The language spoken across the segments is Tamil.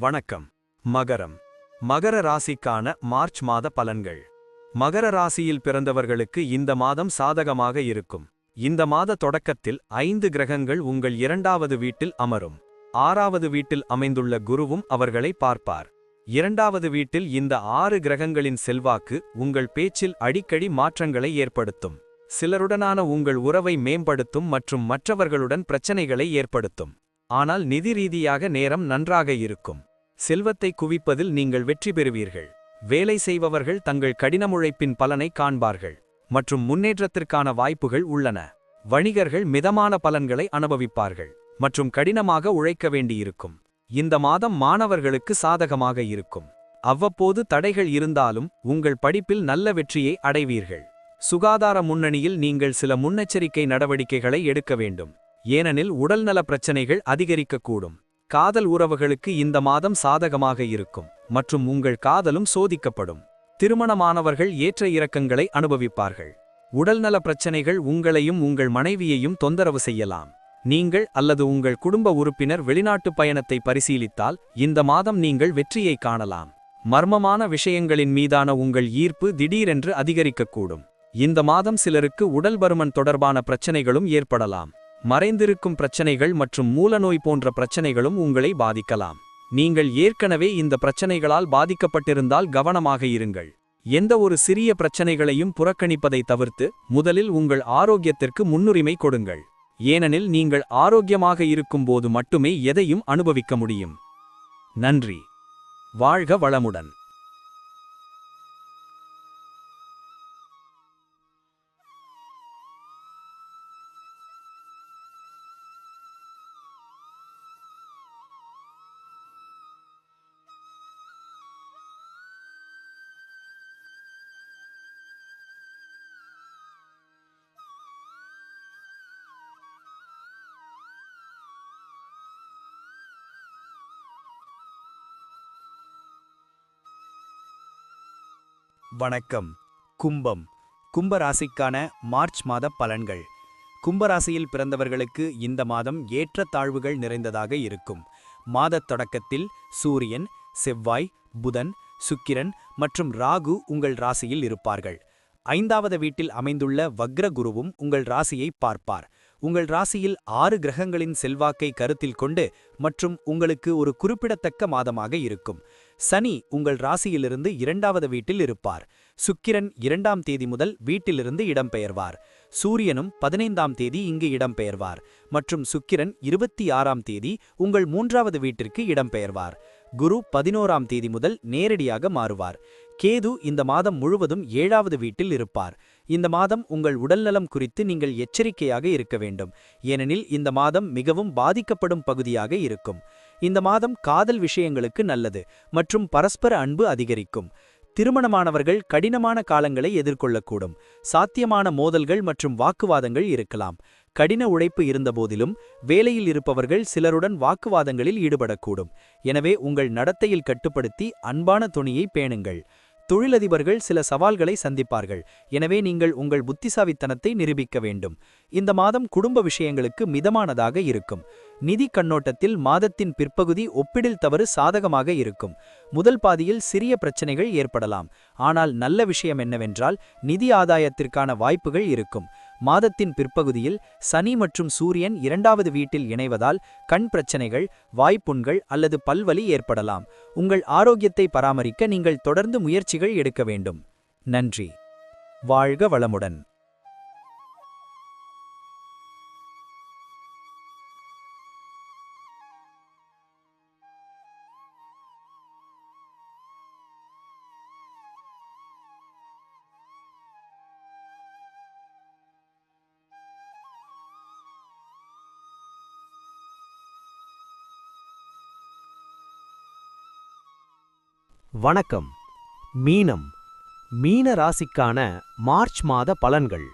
வணக்கம். மகரம். மகர ராசிக்கான மார்ச் மாத பலன்கள். மகர ராசியில் பிறந்தவர்களுக்கு இந்த மாதம் சாதகமாக இருக்கும். இந்த மாத தொடக்கத்தில் 5 கிரகங்கள் உங்கள் 2வது வீட்டில் அமரும். 6வது வீட்டில் அமைந்துள்ள குருவும் அவர்களை பார்ப்பார். 2வது வீட்டில் இந்த 6 கிரகங்களின் செல்வாக்கு உங்கள் பேச்சில் அடிக்கடி மாற்றங்களை ஏற்படுத்தும். சிலருடனான உங்கள் உறவை மேம்படுத்தும் மற்றும் மற்றவர்களுடன் பிரச்சனைகளை ஏற்படுத்தும். ஆனால் நிதி ரீதியாக நேரம் நன்றாக இருக்கும். செல்வத்தை குவிப்பதில் நீங்கள் வெற்றி பெறுவீர்கள். வேலை செய்பவர்கள் தங்கள் கடின உழைப்பின் பலனை காண்பார்கள் மற்றும் முன்னேற்றத்திற்கான வாய்ப்புகள் உள்ளன. வணிகர்கள் மிதமான பலன்களை அனுபவிப்பார்கள் மற்றும் கடினமாக உழைக்க வேண்டியிருக்கும். இந்த மாதம் மாணவர்களுக்கு சாதகமாக இருக்கும். அவ்வப்போது தடைகள் இருந்தாலும் உங்கள் படிப்பில் நல்ல வெற்றியை அடைவீர்கள். சுகாதார முன்னணியில் நீங்கள் சில முன்னெச்சரிக்கை நடவடிக்கைகளை எடுக்க வேண்டும், ஏனெனில் உடல்நல பிரச்சனைகள் அதிகரிக்கக்கூடும். காதல் உறவுகளுக்கு இந்த மாதம் சாதகமாக இருக்கும் மற்றும் உங்கள் காதலும் சோதிக்கப்படும். திருமணமானவர்கள் ஏற்ற இறக்கங்களை அனுபவிப்பார்கள். உடல்நல பிரச்சனைகள் உங்களையும் உங்கள் மனைவியையும் தொந்தரவு செய்யலாம். நீங்கள் அல்லது உங்கள் குடும்ப உறுப்பினர் வெளிநாட்டு பயணத்தை பரிசீலித்தால் இந்த மாதம் நீங்கள் வெற்றியை காணலாம். மர்மமான விஷயங்களின் மீதான உங்கள் ஈர்ப்பு திடீரென்று அதிகரிக்கக்கூடும். இந்த மாதம் சிலருக்கு உடல் பருமன் தொடர்பான பிரச்சனைகளும் ஏற்படலாம். மறைந்திருக்கும் பிரச்சனைகள் மற்றும் மூலநோய் போன்ற பிரச்சனைகளும் உங்களை பாதிக்கலாம். நீங்கள் ஏற்கனவே இந்த பிரச்சனைகளால் பாதிக்கப்பட்டிருந்தால் கவனமாக இருங்கள். எந்த ஒரு சிறிய பிரச்சனைகளையும் புறக்கணிப்பதை தவிர்த்து முதலில் உங்கள் ஆரோக்கியத்திற்கு முன்னுரிமை கொடுங்கள், ஏனெனில் நீங்கள் ஆரோக்கியமாக இருக்கும்போது மட்டுமே எதையும் அனுபவிக்க முடியும். நன்றி. வாழ்க வளமுடன். வணக்கம். கும்பம். கும்பராசிக்கான மார்ச் மாத பலன்கள். கும்பராசியில் பிறந்தவர்களுக்கு இந்த மாதம் ஏற்றத்தாழ்வுகள் நிறைந்ததாக இருக்கும். மாதத் தொடக்கத்தில் சூரியன், செவ்வாய், புதன், சுக்கிரன் மற்றும் ராகு உங்கள் ராசியில் இருப்பார்கள். 5வது வீட்டில் அமைந்துள்ள வக்ர குருவும் உங்கள் ராசியை பார்ப்பார். உங்கள் ராசியில் 6 கிரகங்களின் செல்வாக்கை கருத்தில் கொண்டு மற்றும் உங்களுக்கு ஒரு குறிப்பிடத்தக்க மாதமாக இருக்கும். சனி உங்கள் ராசியிலிருந்து 2வது வீட்டில் இருப்பார். சுக்கிரன் 2ஆம் தேதி முதல் வீட்டிலிருந்து இடம்பெயர்வார். சூரியனும் 15ஆம் தேதி இங்கு இடம்பெயர்வார் மற்றும் சுக்கிரன் 26ஆம் தேதி உங்கள் 3வது வீட்டிற்கு இடம்பெயர்வார். குரு 11ஆம் தேதி முதல் நேரடியாக மாறுவார். கேது இந்த மாதம் முழுவதும் 7வது வீட்டில் இருப்பார். இந்த மாதம் உங்கள் உடல்நலம் குறித்து நீங்கள் எச்சரிக்கையாக இருக்க வேண்டும், ஏனெனில் இந்த மாதம் மிகவும் பாதிக்கப்படும் பகுதியாக இருக்கும். இந்த மாதம் காதல் விஷயங்களுக்கு நல்லது மற்றும் பரஸ்பர அன்பு அதிகரிக்கும். திருமணமானவர்கள் கடினமான காலங்களை எதிர்கொள்ளக்கூடும். சாத்தியமான மோதல்கள் மற்றும் வாக்குவாதங்கள் இருக்கலாம். கடின உழைப்பு இருந்தபோதிலும் வேலையில் இருப்பவர்கள் சிலருடன் வாக்குவாதங்களில் ஈடுபடக்கூடும். எனவே உங்கள் நடத்தையில் கட்டுப்படுத்தி அன்பான துணியை பேணுங்கள். தொழிலதிபர்கள் சில சவால்களை சந்திப்பார்கள், எனவே நீங்கள் உங்கள் புத்திசாலித்தனத்தை நிரூபிக்க வேண்டும். இந்த மாதம் குடும்ப விஷயங்களுக்கு மிதமானதாக இருக்கும். நிதி கண்ணோட்டத்தில் மாதத்தின் பிற்பகுதி ஒப்பிடில் தவறு சாதகமாக இருக்கும். முதல் பாதியில் சிறிய பிரச்சனைகள் ஏற்படலாம், ஆனால் நல்ல விஷயம் என்னவென்றால் நிதி ஆதாயத்திற்கான வாய்ப்புகள் இருக்கும். மாதத்தின் பிற்பகுதியில் சனி மற்றும் சூரியன் 2வது வீட்டில் இணைவதால் கண் பிரச்சனைகள், வாய்ப்புண்கள் அல்லது பல்வலி ஏற்படலாம். உங்கள் ஆரோக்கியத்தை பராமரிக்க நீங்கள் தொடர்ந்து முயற்சிகள் எடுக்க வேண்டும். நன்றி. வாழ்க வளமுடன். வணக்கம். மீனம். மீன ராசிக்கான மார்ச் மாத பலன்கள்.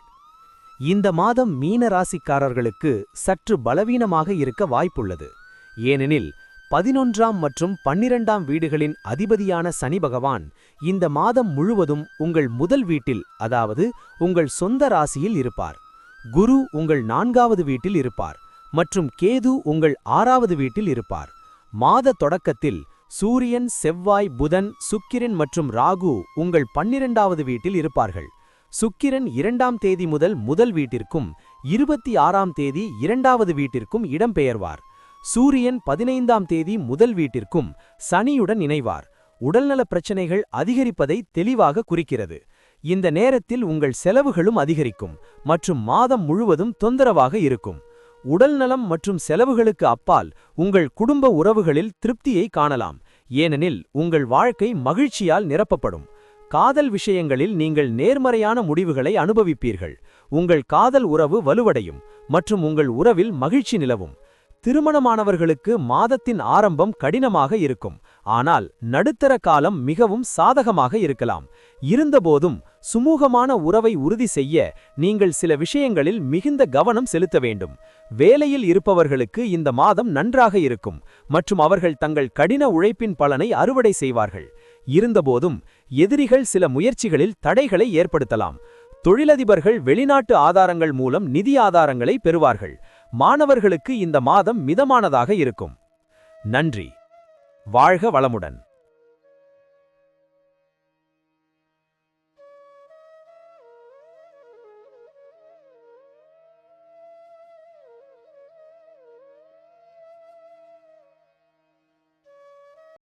இந்த மாதம் மீன ராசிக்காரர்களுக்கு சற்று பலவீனமாக இருக்க வாய்ப்புள்ளது, ஏனெனில் 11ஆம் மற்றும் 12ஆம் வீடுகளின் அதிபதியான சனி பகவான் இந்த மாதம் முழுவதும் உங்கள் முதல் வீட்டில், அதாவது உங்கள் சொந்த ராசியில் இருப்பார். குரு உங்கள் 4வது வீட்டில் இருப்பார் மற்றும் கேது உங்கள் 6வது வீட்டில் இருப்பார். மாத தொடக்கத்தில் சூரியன் செவ்வாய் புதன் சுக்கிரன் மற்றும் ராகு உங்கள் 12வது வீட்டில் இருப்பார்கள். சுக்கிரன் 2ஆம் தேதி முதல் வீட்டிற்கும் 26ஆம் தேதி 2வது வீட்டிற்கும் இடம்பெயர்வார். சூரியன் 15ஆம் தேதி முதல் வீட்டிற்கும் சனியுடன் இணைவார். உடல்நலப் பிரச்சனைகள் அதிகரிப்பதை தெளிவாக குறிக்கிறது. இந்த நேரத்தில் உங்கள் செலவுகளும் அதிகரிக்கும் மற்றும் மாதம் முழுவதும் தொந்தரவாக இருக்கும். உடல்நலம் மற்றும் செலவுகளுக்கு அப்பால் உங்கள் குடும்ப உறவுகளில் திருப்தியை காணலாம், ஏனெனில் உங்கள் வாழ்க்கை மகிழ்ச்சியால் நிரப்பப்படும். காதல் விஷயங்களில் நீங்கள் நேர்மறையான முடிவுகளை அனுபவிப்பீர்கள். உங்கள் காதல் உறவு வலுவடையும் மற்றும் உங்கள் உறவில் மகிழ்ச்சி நிலவும். திருமணமானவர்களுக்கு மாதத்தின் ஆரம்பம் கடினமாக இருக்கும், ஆனால் நடுத்தர காலம் மிகவும் சாதகமாக இருக்கலாம். இருந்தபோதும் சுமூகமான உறவை உறுதி செய்ய நீங்கள் சில விஷயங்களில் மிகுந்த கவனம் செலுத்த வேண்டும். வேலையில் இருப்பவர்களுக்கு இந்த மாதம் நன்றாக இருக்கும் மற்றும் அவர்கள் தங்கள் கடின உழைப்பின் பலனை அறுவடை செய்வார்கள். இருந்தபோதும் எதிரிகள் சில முயற்சிகளில் தடைகளை ஏற்படுத்தலாம். தொழிலதிபர்கள் வெளிநாட்டு ஆதாரங்கள் மூலம் நிதி ஆதாரங்களை பெறுவார்கள். மாணவர்களுக்கு இந்த மாதம் மிதமானதாக இருக்கும். நன்றி. வாழ்க வளமுடன்.